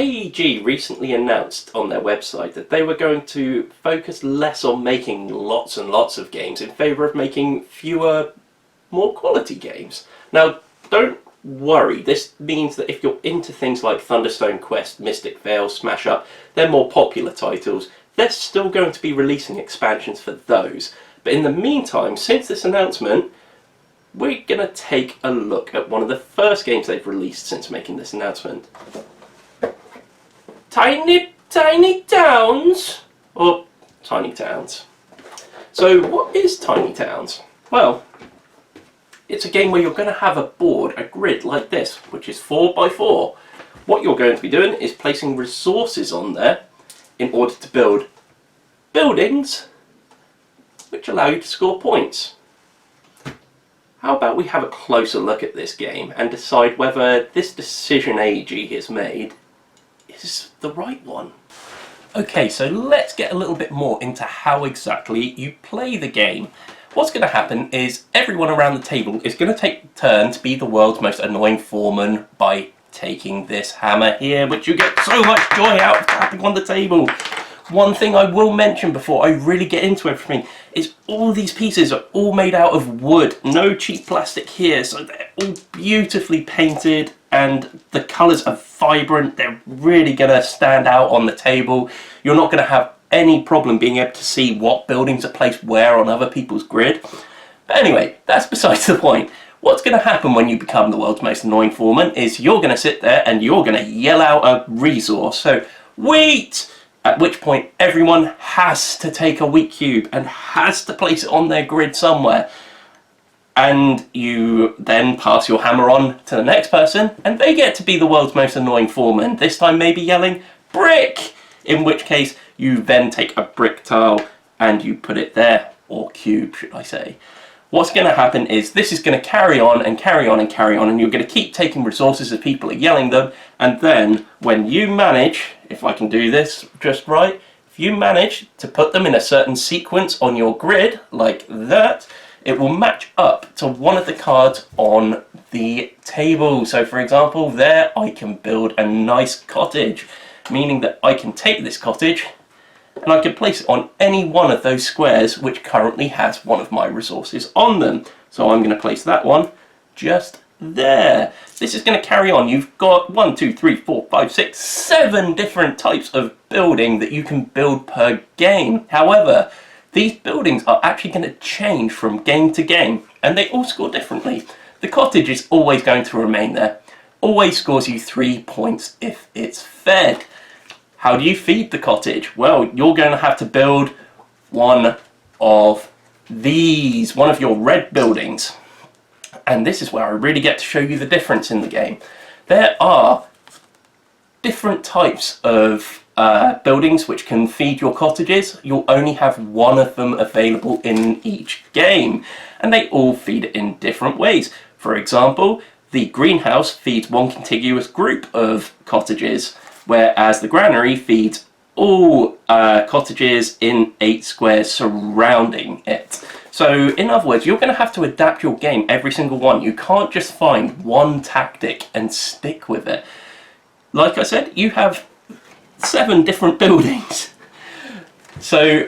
AEG recently announced on their website that they were going to focus less on making lots and lots of games in favour of making fewer, more quality games. Now, don't worry, this means that if you're into things like Thunderstone Quest, Mystic Vale, Smash Up, they're more popular titles, they're still going to be releasing expansions for those. But in the meantime, since this announcement, we're going to take a look at one of the first games they've released since making this announcement. Tiny Towns? Or Tiny Towns. So what is Tiny Towns? Well, it's a game where you're going to have a board, a grid like this, which is 4x4. What you're going to be doing is placing resources on there in order to build buildings which allow you to score points. How about we have a closer look at this game and decide whether this decision AEG has made is the right one. Okay, so let's get a little bit more into how exactly you play the game. What's going to happen is everyone around the table is going to take a turn to be the world's most annoying foreman by taking this hammer here, which you get so much joy out of tapping on the table. One thing I will mention before I really get into everything is all these pieces are all made out of wood. No cheap plastic here, so they're all beautifully painted and the colours are vibrant. They're really going to stand out on the table. You're not going to have any problem being able to see what buildings are placed where on other people's grid. But anyway, that's besides the point. What's going to happen when you become the world's most annoying foreman is you're going to sit there and you're going to yell out a resource. So, wheat! At which point everyone has to take a wheat cube and has to place it on their grid somewhere. And you then pass your hammer on to the next person and they get to be the world's most annoying foreman. This time maybe yelling, brick! In which case you then take a brick tile and you put it there, or cube should I say. What's going to happen is this is going to carry on and carry on and carry on, and you're going to keep taking resources as people are yelling them, and then when you manage, if I can do this just right, if you manage to put them in a certain sequence on your grid, like that, it will match up to one of the cards on the table. So for example, there I can build a nice cottage, meaning that I can take this cottage and I can place it on any one of those squares which currently has one of my resources on them. So I'm going to place that one just there. This is going to carry on. You've got 1, 2, 3, 4, 5, 6, 7 different types of building that you can build per game. However, these buildings are actually going to change from game to game and they all score differently. The cottage is always going to remain there. Always scores you 3 points if it's fed. How do you feed the cottage? Well, you're going to have to build one of these, one of your red buildings. And this is where I really get to show you the difference in the game. There are different types of buildings which can feed your cottages. You'll only have one of them available in each game. And they all feed it in different ways. For example, the greenhouse feeds one contiguous group of cottages, whereas the granary feeds all cottages in 8 squares surrounding it. So in other words, you're going to have to adapt your game every single one. You can't just find one tactic and stick with it. Like I said, you have 7 different buildings. So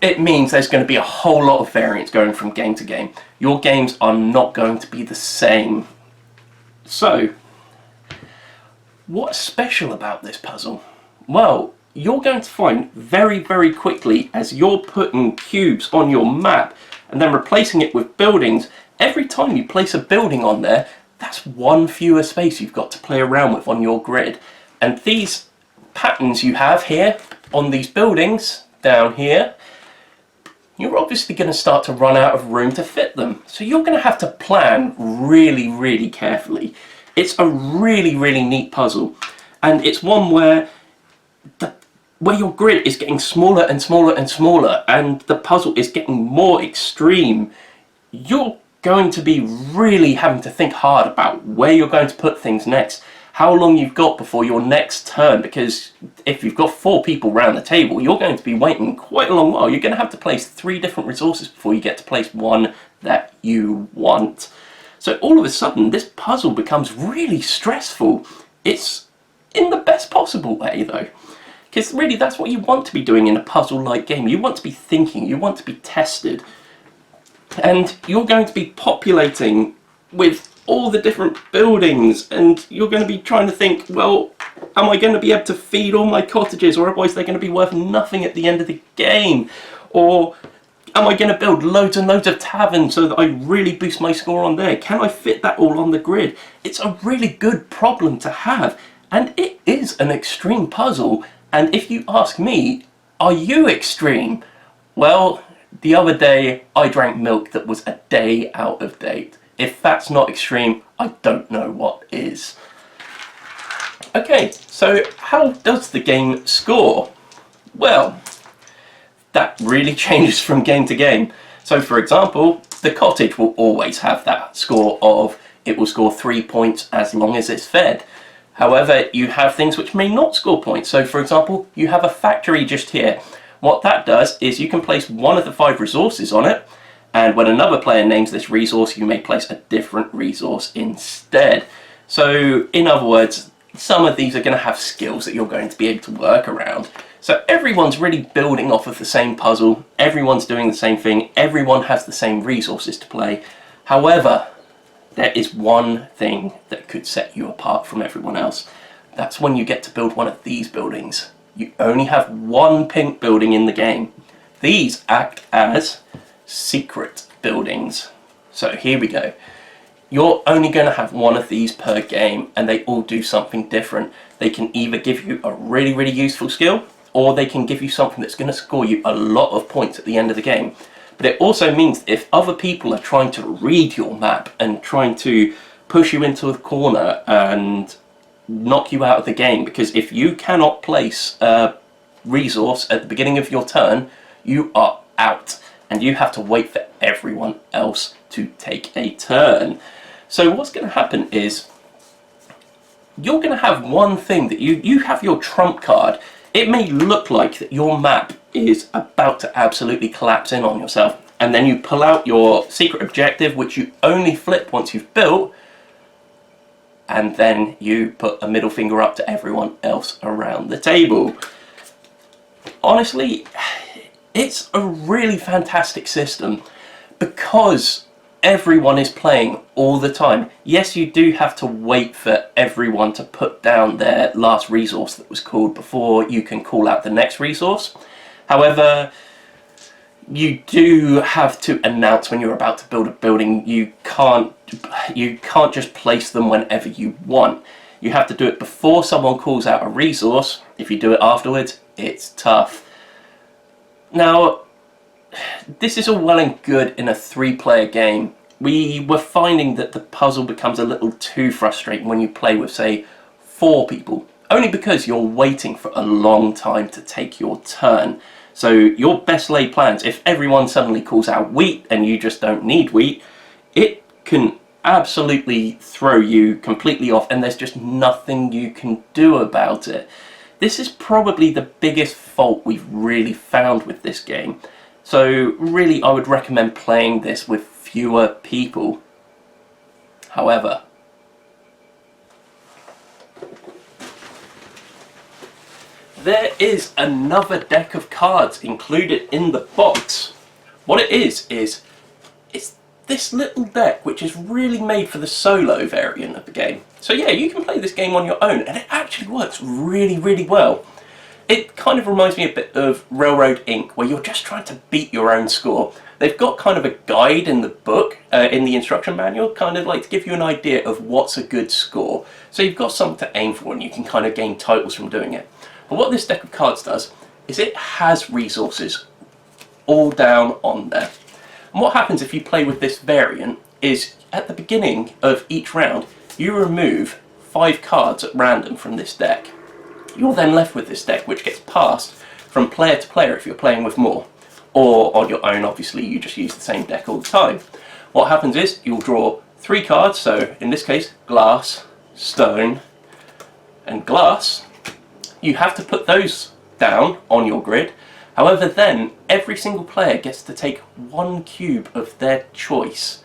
it means there's going to be a whole lot of variance going from game to game. Your games are not going to be the same. So what's special about this puzzle? Well, you're going to find very, very quickly as you're putting cubes on your map and then replacing it with buildings, every time you place a building on there, that's one fewer space you've got to play around with on your grid. And these patterns you have here on these buildings down here, you're obviously going to start to run out of room to fit them. So you're going to have to plan really, really carefully. It's a really, really neat puzzle, and it's one where your grid is getting smaller and smaller and smaller, and the puzzle is getting more extreme. You're going to be really having to think hard about where you're going to put things next, how long you've got before your next turn, because if you've got 4 people around the table, you're going to be waiting quite a long while. You're going to have to place 3 different resources before you get to place one that you want. So all of a sudden, this puzzle becomes really stressful. It's in the best possible way though. Because really that's what you want to be doing in a puzzle-like game. You want to be thinking, you want to be tested. And you're going to be populating with all the different buildings, and you're going to be trying to think, well, am I going to be able to feed all my cottages, or otherwise they're going to be worth nothing at the end of the game? Or am I going to build loads and loads of taverns so that I really boost my score on there? Can I fit that all on the grid? It's a really good problem to have, and it is an extreme puzzle. And if you ask me, are you extreme? Well, the other day I drank milk that was a day out of date. If that's not extreme, I don't know what is. Okay, so how does the game score? Well, that really changes from game to game. So for example, the cottage will always have that score of, it will score 3 points as long as it's fed. However, you have things which may not score points. So for example, you have a factory just here. What that does is you can place one of the 5 resources on it, and when another player names this resource, you may place a different resource instead. So in other words, some of these are going to have skills that you're going to be able to work around. So everyone's really building off of the same puzzle, everyone's doing the same thing, everyone has the same resources to play. However, there is one thing that could set you apart from everyone else. That's when you get to build one of these buildings. You only have one pink building in the game. These act as secret buildings. So here we go. You're only going to have one of these per game, and they all do something different. They can either give you a really, really useful skill, or they can give you something that's going to score you a lot of points at the end of the game. But it also means that if other people are trying to read your map and trying to push you into a corner and knock you out of the game, because if you cannot place a resource at the beginning of your turn, you are out, and you have to wait for everyone else to take a turn. So what's going to happen is you're going to have one thing that you have your trump card. It may look like that your map is about to absolutely collapse in on yourself, and then you pull out your secret objective, which you only flip once you've built, and then you put a middle finger up to everyone else around the table. Honestly, it's a really fantastic system because everyone is playing all the time. Yes, you do have to wait for everyone to put down their last resource that was called before you can call out the next resource. However, you do have to announce when you're about to build a building. You can't just place them whenever you want. You have to do it before someone calls out a resource. If you do it afterwards, it's tough. Now, this is all well and good in a 3-player game. We were finding that the puzzle becomes a little too frustrating when you play with, say, 4 people. Only because you're waiting for a long time to take your turn. So your best laid plans, if everyone suddenly calls out wheat and you just don't need wheat, it can absolutely throw you completely off, and there's just nothing you can do about it. This is probably the biggest fault we've really found with this game. So really I would recommend playing this with fewer people. However, there is another deck of cards included in the box. What it is it's this little deck which is really made for the solo variant of the game. So yeah, you can play this game on your own, and it actually works really, really well. It kind of reminds me a bit of Railroad Ink, where you're just trying to beat your own score. They've got kind of a guide in the book, in the instruction manual, kind of like to give you an idea of what's a good score. So you've got something to aim for, and you can kind of gain titles from doing it. But what this deck of cards does is it has resources all down on there. And what happens if you play with this variant is at the beginning of each round you remove 5 cards at random from this deck. You're then left with this deck which gets passed from player to player if you're playing with more. Or on your own, obviously, you just use the same deck all the time. What happens is you'll draw 3 cards, so in this case glass, stone and glass. You have to put those down on your grid. However, then every single player gets to take 1 cube of their choice.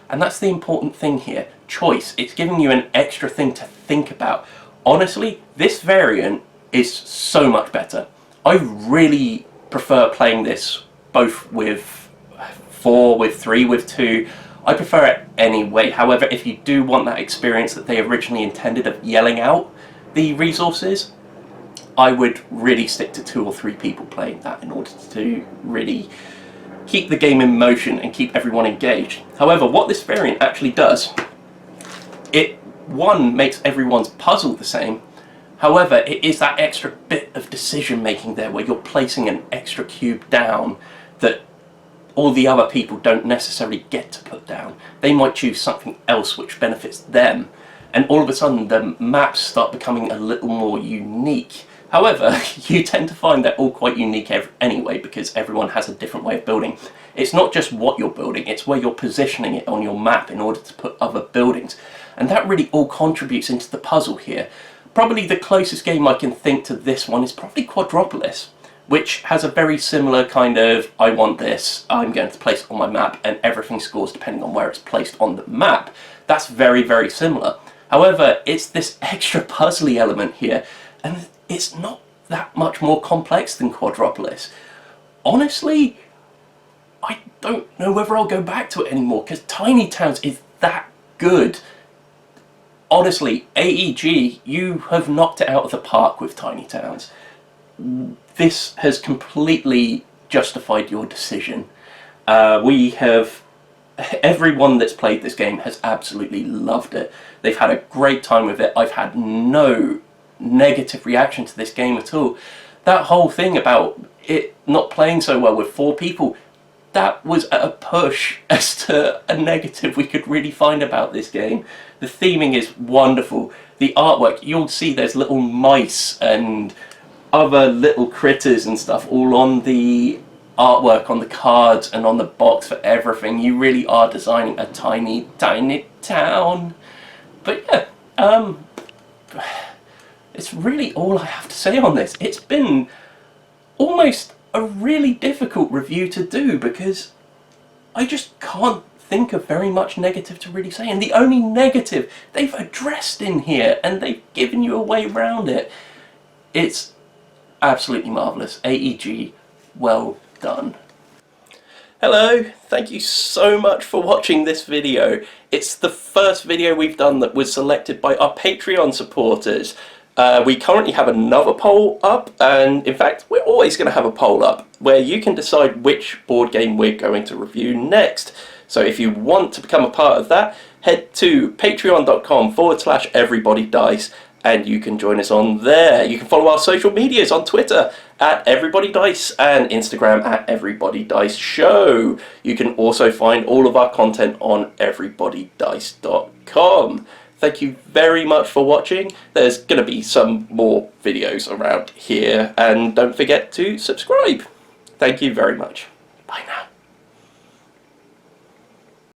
And that's the important thing here. Choice. It's giving you an extra thing to think about. Honestly, this variant is so much better. I really prefer playing this both with 4, with 3, with 2. I prefer it anyway. However, if you do want that experience that they originally intended of yelling out the resources, I would really stick to 2 or 3 people playing that in order to really keep the game in motion and keep everyone engaged. However, what this variant actually does, it, one, makes everyone's puzzle the same. However, it is that extra bit of decision making there where you're placing an extra cube down that all the other people don't necessarily get to put down. They might choose something else which benefits them, and all of a sudden the maps start becoming a little more unique. However, you tend to find they're all quite unique anyway, because everyone has a different way of building. It's not just what you're building, it's where you're positioning it on your map in order to put other buildings. And that really all contributes into the puzzle here. Probably the closest game I can think to this one is probably Quadropolis, which has a very similar kind of, I want this, I'm going to place it on my map, and everything scores depending on where it's placed on the map. That's very, very similar. However, it's this extra puzzly element here, and it's not that much more complex than Quadropolis. Honestly, I don't know whether I'll go back to it anymore, because Tiny Towns is that good. Honestly, AEG, you have knocked it out of the park with Tiny Towns. This has completely justified your decision. Everyone that's played this game has absolutely loved it. They've had a great time with it. I've had no negative reaction to this game at all. That whole thing about it not playing so well with 4 people, that was a push as to a negative we could really find about this game. The theming is wonderful. The artwork, you'll see there's little mice and other little critters and stuff all on the artwork, on the cards and on the box for everything. You really are designing a tiny, tiny town. But yeah, it's really all I have to say on this. It's been almost a really difficult review to do because I just can't think of very much negative to really say, and the only negative they've addressed in here and they've given you a way around it. It's absolutely marvellous. AEG, well done. Hello, thank you so much for watching this video. It's the first video we've done that was selected by our Patreon supporters. We currently have another poll up, and in fact we're always going to have a poll up where you can decide which board game we're going to review next. So if you want to become a part of that, head to patreon.com/everybodydice and you can join us on there. You can follow our social medias on Twitter at everybodydice and Instagram at everybodydiceshow. You can also find all of our content on everybodydice.com. Thank you very much for watching. There's going to be some more videos around here, and don't forget to subscribe. Thank you very much.